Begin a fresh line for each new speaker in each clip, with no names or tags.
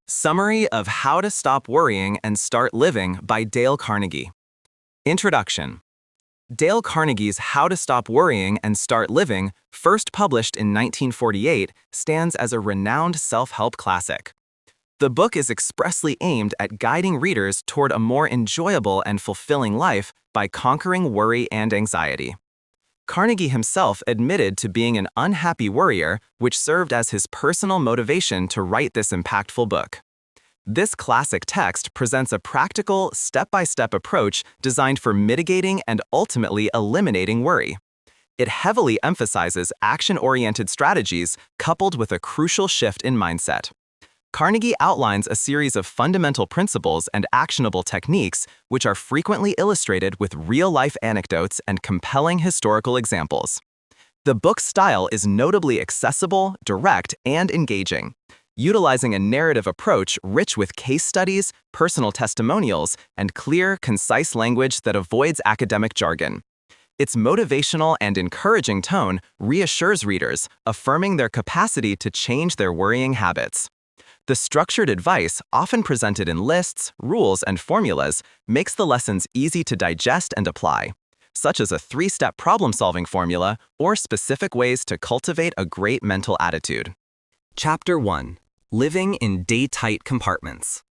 Summary of How to Stop Worrying and Start Living by Dale Carnegie. Introduction. Dale Carnegie's How to Stop Worrying and Start Living, first published in 1948, stands as a renowned self-help classic. The book is expressly aimed at guiding readers toward a more enjoyable and fulfilling life by conquering worry and anxiety. Carnegie himself admitted to being an unhappy worrier, which served as his personal motivation to write this impactful book. This classic text presents a practical, step-by-step approach designed for mitigating and ultimately eliminating worry. It heavily emphasizes action-oriented strategies coupled with a crucial shift in mindset. Carnegie outlines a series of fundamental principles and actionable techniques which are frequently illustrated with real-life anecdotes and compelling historical examples. The book's style is notably accessible, direct, and engaging, utilizing a narrative approach rich with case studies, personal testimonials, and clear, concise language that avoids academic jargon. Its motivational and encouraging tone reassures readers, affirming their capacity to change their worrying habits. The structured advice, often presented in lists, rules, and formulas, makes the lessons easy to digest and apply, such as a 3-step problem-solving formula or specific ways to cultivate a great mental attitude. Chapter 1. Living in Day-Tight Compartments.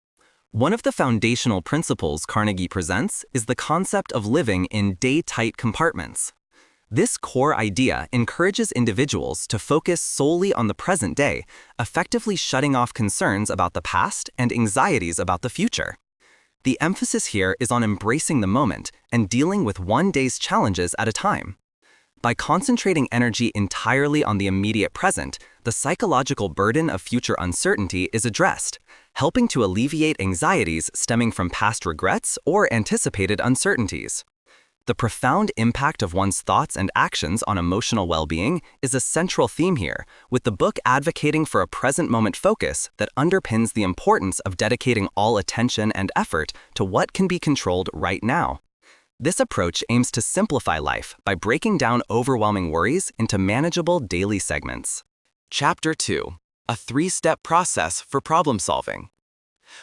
One of the foundational principles Carnegie presents is the concept of living in day-tight compartments. This core idea encourages individuals to focus solely on the present day, effectively shutting off concerns about the past and anxieties about the future. The emphasis here is on embracing the moment and dealing with one day's challenges at a time. By concentrating energy entirely on the immediate present, the psychological burden of future uncertainty is addressed, helping to alleviate anxieties stemming from past regrets or anticipated uncertainties. The profound impact of one's thoughts and actions on emotional well-being is a central theme here, with the book advocating for a present-moment focus that underpins the importance of dedicating all attention and effort to what can be controlled right now. This approach aims to simplify life by breaking down overwhelming worries into manageable daily segments. Chapter 2. A 3-step process for problem-solving.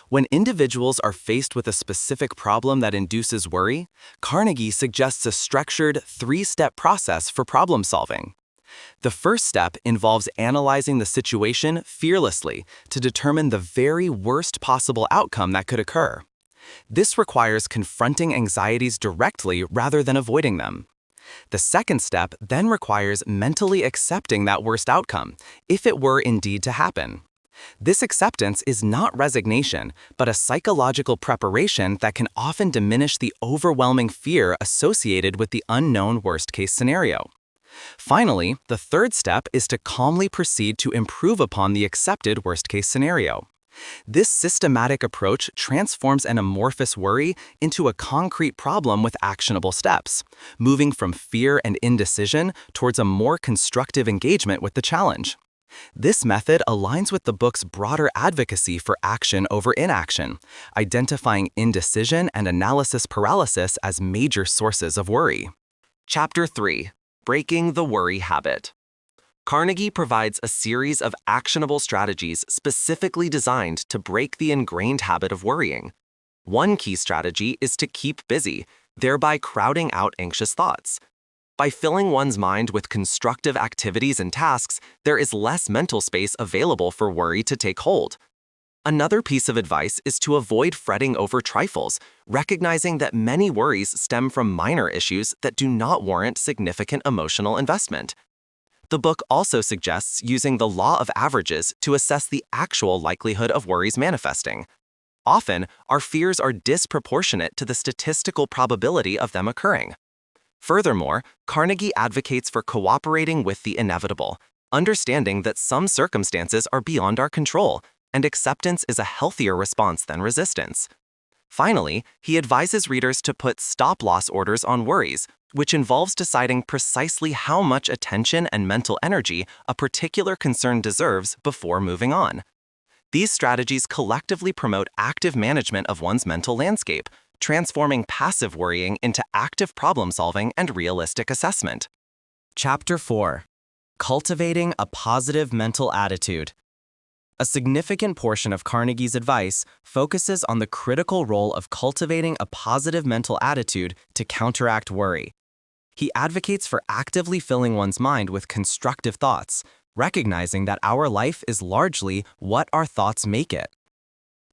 When individuals are faced with a specific problem that induces worry, Carnegie suggests a structured 3-step process for problem-solving. The first step involves analyzing the situation fearlessly to determine the very worst possible outcome that could occur. This requires confronting anxieties directly rather than avoiding them. The second step then requires mentally accepting that worst outcome, if it were indeed to happen. This acceptance is not resignation, but a psychological preparation that can often diminish the overwhelming fear associated with the unknown worst-case scenario. Finally, the third step is to calmly proceed to improve upon the accepted worst-case scenario. This systematic approach transforms an amorphous worry into a concrete problem with actionable steps, moving from fear and indecision towards a more constructive engagement with the challenge. This method aligns with the book's broader advocacy for action over inaction, identifying indecision and analysis paralysis as major sources of worry. Chapter 3. Breaking the Worry Habit. Carnegie provides a series of actionable strategies specifically designed to break the ingrained habit of worrying. One key strategy is to keep busy, thereby crowding out anxious thoughts. By filling one's mind with constructive activities and tasks, there is less mental space available for worry to take hold. Another piece of advice is to avoid fretting over trifles, recognizing that many worries stem from minor issues that do not warrant significant emotional investment. The book also suggests using the law of averages to assess the actual likelihood of worries manifesting. Often, our fears are disproportionate to the statistical probability of them occurring. Furthermore, Carnegie advocates for cooperating with the inevitable, understanding that some circumstances are beyond our control, and acceptance is a healthier response than resistance. Finally, he advises readers to put stop-loss orders on worries, which involves deciding precisely how much attention and mental energy a particular concern deserves before moving on. These strategies collectively promote active management of one's mental landscape, transforming passive worrying into active problem-solving and realistic assessment. Chapter 4. Cultivating a Positive Mental Attitude. A significant portion of Carnegie's advice focuses on the critical role of cultivating a positive mental attitude to counteract worry. He advocates for actively filling one's mind with constructive thoughts, recognizing that our life is largely what our thoughts make it.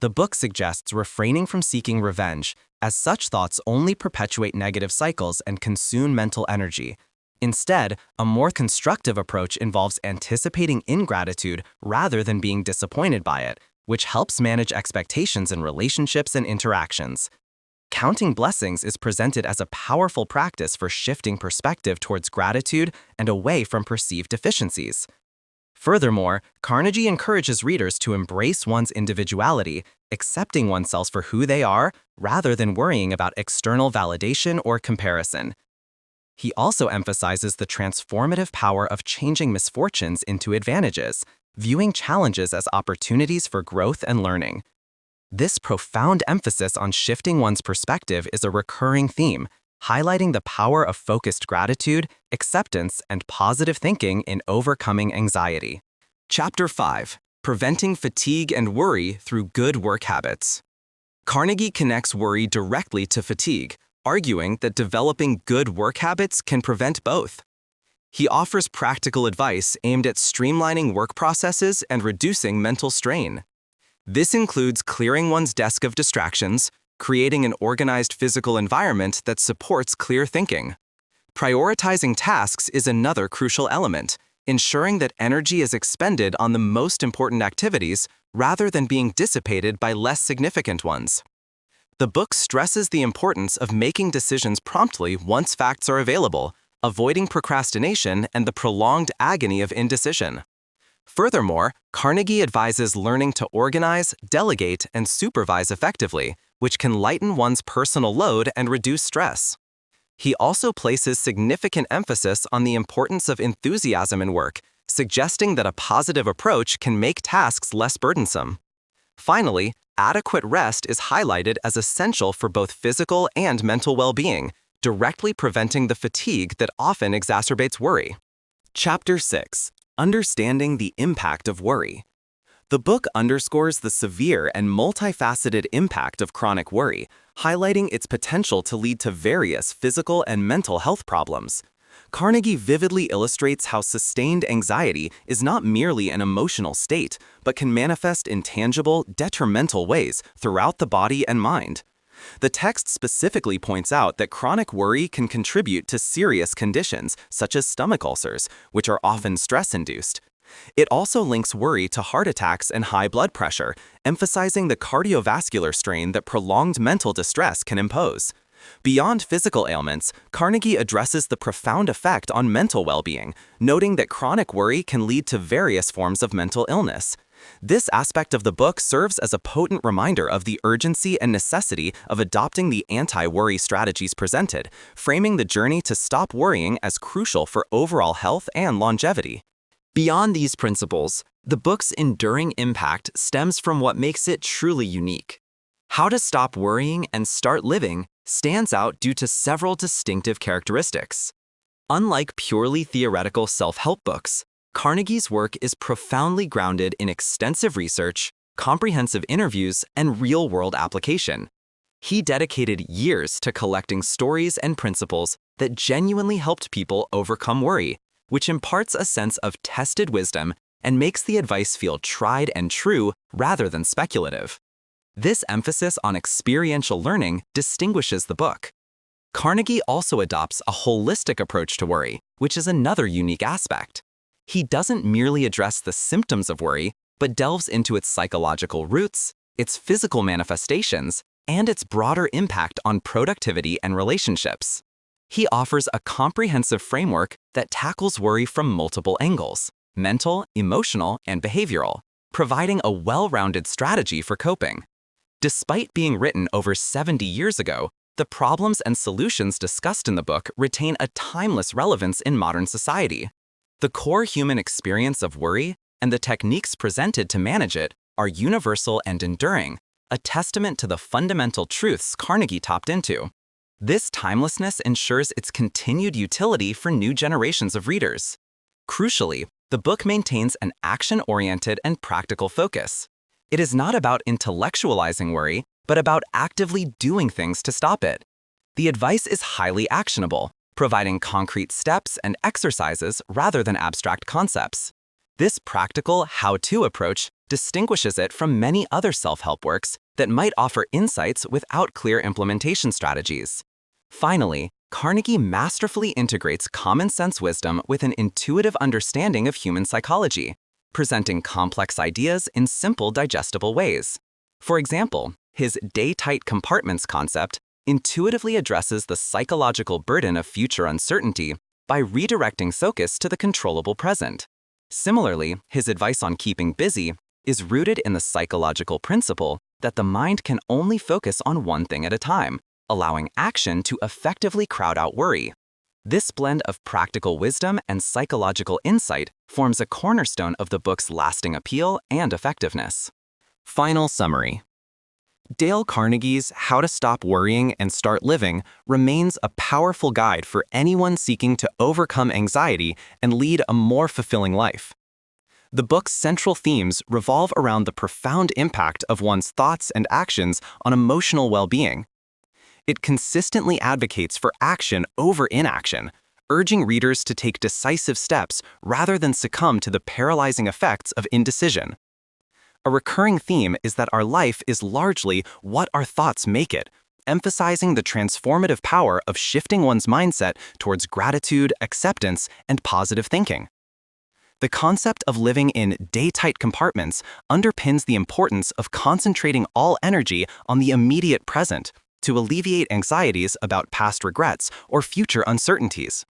The book suggests refraining from seeking revenge, as such thoughts only perpetuate negative cycles and consume mental energy. Instead, a more constructive approach involves anticipating ingratitude rather than being disappointed by it, which helps manage expectations in relationships and interactions. Counting blessings is presented as a powerful practice for shifting perspective towards gratitude and away from perceived deficiencies. Furthermore, Carnegie encourages readers to embrace one's individuality, accepting oneself for who they are rather than worrying about external validation or comparison. He also emphasizes the transformative power of changing misfortunes into advantages, viewing challenges as opportunities for growth and learning. This profound emphasis on shifting one's perspective is a recurring theme, highlighting the power of focused gratitude, acceptance, and positive thinking in overcoming anxiety. Chapter 5: Preventing Fatigue and Worry Through Good Work Habits. Carnegie connects worry directly to fatigue, arguing that developing good work habits can prevent both. He offers practical advice aimed at streamlining work processes and reducing mental strain. This includes clearing one's desk of distractions, creating an organized physical environment that supports clear thinking. Prioritizing tasks is another crucial element, ensuring that energy is expended on the most important activities rather than being dissipated by less significant ones. The book stresses the importance of making decisions promptly once facts are available, avoiding procrastination and the prolonged agony of indecision. Furthermore, Carnegie advises learning to organize, delegate, and supervise effectively, which can lighten one's personal load and reduce stress. He also places significant emphasis on the importance of enthusiasm in work, suggesting that a positive approach can make tasks less burdensome. Finally, adequate rest is highlighted as essential for both physical and mental well-being, directly preventing the fatigue that often exacerbates worry. Chapter 6: Understanding the Impact of Worry. The book underscores the severe and multifaceted impact of chronic worry, highlighting its potential to lead to various physical and mental health problems. Carnegie vividly illustrates how sustained anxiety is not merely an emotional state, but can manifest in tangible, detrimental ways throughout the body and mind. The text specifically points out that chronic worry can contribute to serious conditions, such as stomach ulcers, which are often stress-induced. It also links worry to heart attacks and high blood pressure, emphasizing the cardiovascular strain that prolonged mental distress can impose. Beyond physical ailments, Carnegie addresses the profound effect on mental well-being, noting that chronic worry can lead to various forms of mental illness. This aspect of the book serves as a potent reminder of the urgency and necessity of adopting the anti-worry strategies presented, framing the journey to stop worrying as crucial for overall health and longevity. Beyond these principles, the book's enduring impact stems from what makes it truly unique. How to Stop Worrying and Start Living stands out due to several distinctive characteristics. Unlike purely theoretical self-help books, Carnegie's work is profoundly grounded in extensive research, comprehensive interviews, and real-world application. He dedicated years to collecting stories and principles that genuinely helped people overcome worry, which imparts a sense of tested wisdom and makes the advice feel tried and true rather than speculative. This emphasis on experiential learning distinguishes the book. Carnegie also adopts a holistic approach to worry, which is another unique aspect. He doesn't merely address the symptoms of worry, but delves into its psychological roots, its physical manifestations, and its broader impact on productivity and relationships. He offers a comprehensive framework that tackles worry from multiple angles: mental, emotional, and behavioral, providing a well-rounded strategy for coping. Despite being written over 70 years ago, the problems and solutions discussed in the book retain a timeless relevance in modern society. The core human experience of worry and the techniques presented to manage it are universal and enduring, a testament to the fundamental truths Carnegie tapped into. This timelessness ensures its continued utility for new generations of readers. Crucially, The book maintains an action-oriented and practical focus. It is not about intellectualizing worry, but about actively doing things to stop it. The advice is highly actionable, providing concrete steps and exercises rather than abstract concepts. This practical how-to approach distinguishes it from many other self-help works that might offer insights without clear implementation strategies. Finally, Carnegie masterfully integrates common-sense wisdom with an intuitive understanding of human psychology, presenting complex ideas in simple, digestible ways. For example, his day-tight compartments concept intuitively addresses the psychological burden of future uncertainty by redirecting focus to the controllable present. Similarly, his advice on keeping busy is rooted in the psychological principle that the mind can only focus on one thing at a time, allowing action to effectively crowd out worry. This blend of practical wisdom and psychological insight forms a cornerstone of the book's lasting appeal and effectiveness. Final summary. Dale Carnegie's How to Stop Worrying and Start Living remains a powerful guide for anyone seeking to overcome anxiety and lead a more fulfilling life. The book's central themes revolve around the profound impact of one's thoughts and actions on emotional well-being. It consistently advocates for action over inaction, urging readers to take decisive steps rather than succumb to the paralyzing effects of indecision. A recurring theme is that our life is largely what our thoughts make it, emphasizing the transformative power of shifting one's mindset towards gratitude, acceptance, and positive thinking. The concept of living in day-tight compartments underpins the importance of concentrating all energy on the immediate present to alleviate anxieties about past regrets or future uncertainties.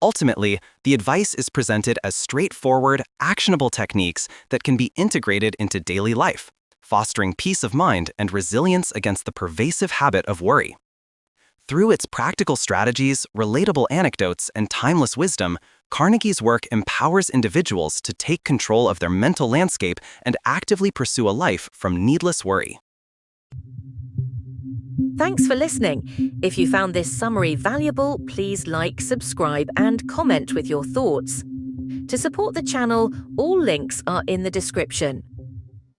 Ultimately, the advice is presented as straightforward, actionable techniques that can be integrated into daily life, fostering peace of mind and resilience against the pervasive habit of worry. Through its practical strategies, relatable anecdotes, and timeless wisdom, Carnegie's work empowers individuals to take control of their mental landscape and actively pursue a life from needless worry.
Thanks for listening. If you found this summary valuable, please like, subscribe, and comment with your thoughts. To support the channel, all links are in the description.